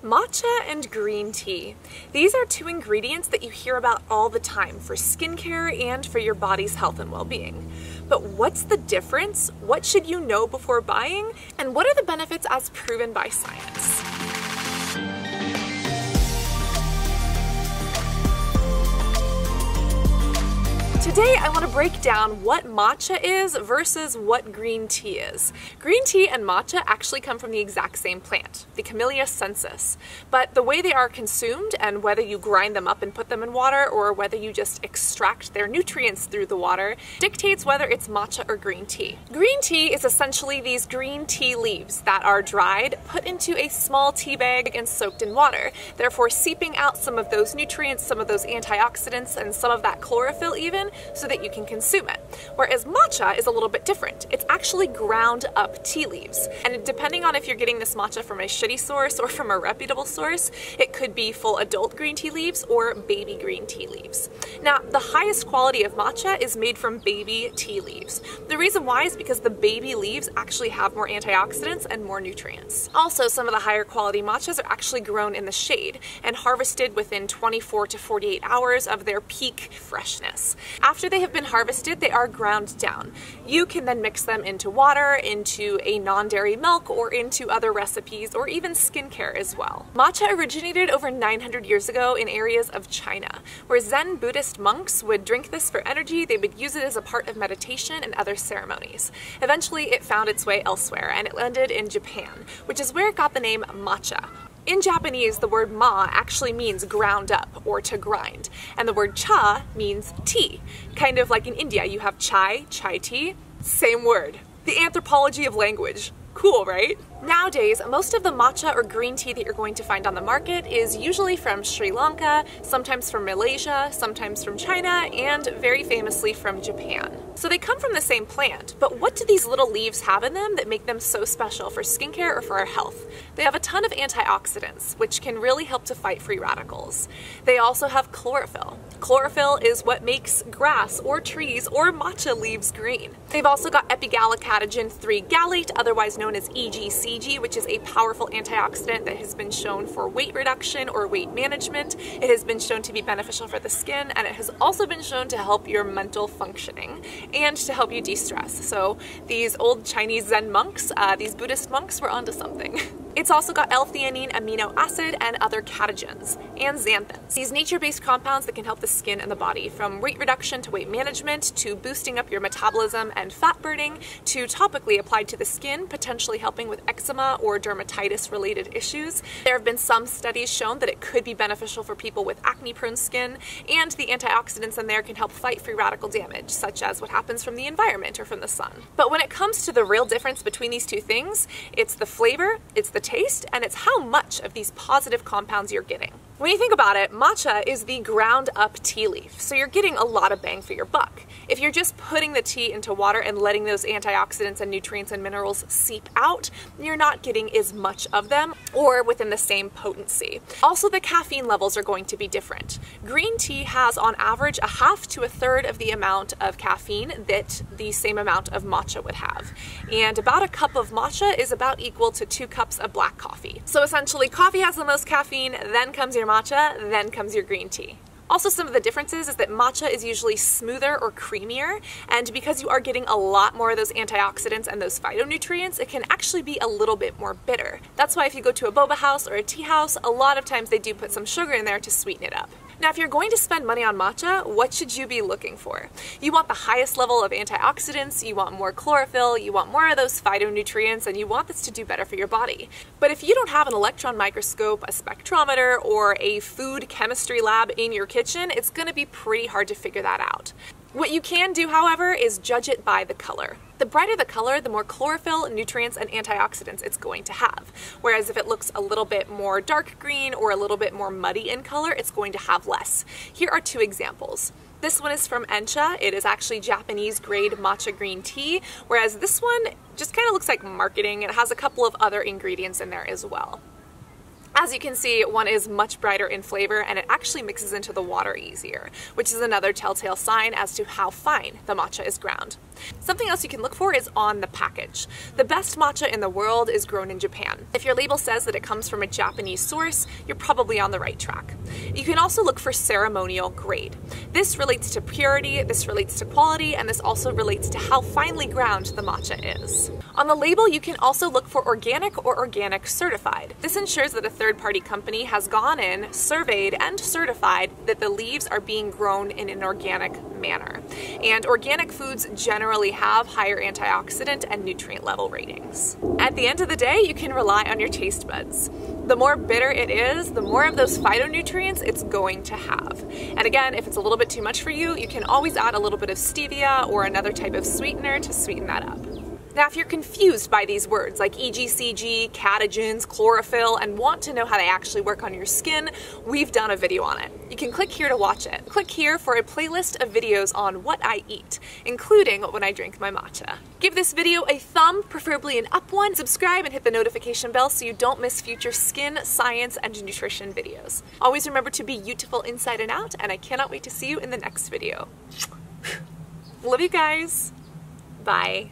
Matcha and green tea. These are two ingredients that you hear about all the time for skincare and for your body's health and well-being. But what's the difference? What should you know before buying? And what are the benefits as proven by science? Today I want to break down what matcha is versus what green tea is. Green tea and matcha actually come from the exact same plant, the Camellia sinensis, but the way they are consumed and whether you grind them up and put them in water or whether you just extract their nutrients through the water dictates whether it's matcha or green tea. Green tea is essentially these green tea leaves that are dried, put into a small tea bag and soaked in water, therefore seeping out some of those nutrients, some of those antioxidants, and some of that chlorophyll even, so that you can consume it. Whereas matcha is a little bit different. It's actually ground up tea leaves. And depending on if you're getting this matcha from a shitty source or from a reputable source, it could be full adult green tea leaves or baby green tea leaves. Now, the highest quality of matcha is made from baby tea leaves. The reason why is because the baby leaves actually have more antioxidants and more nutrients. Also, some of the higher quality matchas are actually grown in the shade and harvested within 24 to 48 hours of their peak freshness. After they have been harvested, they are ground down. You can then mix them into water, into a non-dairy milk, or into other recipes, or even skincare as well. Matcha originated over 900 years ago in areas of China, where Zen Buddhist monks would drink this for energy. They would use it as a part of meditation and other ceremonies. Eventually, it found its way elsewhere, and it landed in Japan, which is where it got the name matcha. In Japanese, the word ma actually means ground up or to grind, and the word cha means tea. Kind of like in India, you have chai, chai tea, same word. The anthropology of language. Cool, right? Nowadays, most of the matcha or green tea that you're going to find on the market is usually from Sri Lanka, sometimes from Malaysia, sometimes from China, and very famously from Japan. So they come from the same plant, but what do these little leaves have in them that make them so special for skincare or for our health? They have a ton of antioxidants, which can really help to fight free radicals. They also have chlorophyll. Chlorophyll is what makes grass or trees or matcha leaves green. They've also got epigallocatechin 3 gallate, otherwise known as EGCG, which is a powerful antioxidant that has been shown for weight reduction or weight management. It has been shown to be beneficial for the skin, and it has also been shown to help your mental functioning and to help you de-stress. So these old Chinese Zen monks, these Buddhist monks, were onto something. It's also got L-theanine amino acid and other catechins and xanthins. These nature-based compounds that can help the skin and the body, from weight reduction to weight management to boosting up your metabolism and fat burning to topically applied to the skin, potentially helping with eczema or dermatitis related issues. There have been some studies shown that it could be beneficial for people with acne-prone skin, and the antioxidants in there can help fight free radical damage, such as what happens from the environment or from the sun. But when it comes to the real difference between these two things, it's the flavor, it's the taste, and it's how much of these positive compounds you're getting. When you think about it, matcha is the ground up tea leaf, so you're getting a lot of bang for your buck. If you're just putting the tea into water and letting those antioxidants and nutrients and minerals seep out, you're not getting as much of them or within the same potency. Also, the caffeine levels are going to be different. Green tea has on average a half to a third of the amount of caffeine that the same amount of matcha would have. And about a cup of matcha is about equal to 2 cups of black coffee. So essentially, coffee has the most caffeine, then comes your matcha, then comes your green tea. Also, some of the differences is that matcha is usually smoother or creamier, and because you are getting a lot more of those antioxidants and those phytonutrients, it can actually be a little bit more bitter. That's why if you go to a boba house or a tea house, a lot of times they do put some sugar in there to sweeten it up. Now, if you're going to spend money on matcha, what should you be looking for? You want the highest level of antioxidants, you want more chlorophyll, you want more of those phytonutrients, and you want this to do better for your body. But if you don't have an electron microscope, a spectrometer, or a food chemistry lab in your kitchen, it's going to be pretty hard to figure that out. What you can do, however, is judge it by the color. The brighter the color, the more chlorophyll, nutrients, and antioxidants it's going to have. Whereas if it looks a little bit more dark green or a little bit more muddy in color, it's going to have less. Here are 2 examples. This one is from Matcha. It is actually Japanese grade matcha green tea, whereas this one just kind of looks like marketing. It has a couple of other ingredients in there as well. As you can see, one is much brighter in flavor and it actually mixes into the water easier, which is another telltale sign as to how fine the matcha is ground. Something else you can look for is on the package. The best matcha in the world is grown in Japan. If your label says that it comes from a Japanese source, you're probably on the right track. You can also look for ceremonial grade. This relates to purity, this relates to quality, and this also relates to how finely ground the matcha is. On the label, you can also look for organic or organic certified. This ensures that a third-party company has gone in, surveyed, and certified that the leaves are being grown in an organic manner. And organic foods generally have higher antioxidant and nutrient level ratings. At the end of the day, you can rely on your taste buds. The more bitter it is, the more of those phytonutrients it's going to have. And again, if it's a little bit too much for you, you can always add a little bit of stevia or another type of sweetener to sweeten that up. Now, if you're confused by these words like EGCG, catagens, chlorophyll, and want to know how they actually work on your skin, we've done a video on it. You can click here to watch it. Click here for a playlist of videos on what I eat, including when I drink my matcha. Give this video a thumb, preferably an up one, subscribe and hit the notification bell so you don't miss future skin, science, and nutrition videos. Always remember to be beautiful inside and out, and I cannot wait to see you in the next video. Love you guys. Bye.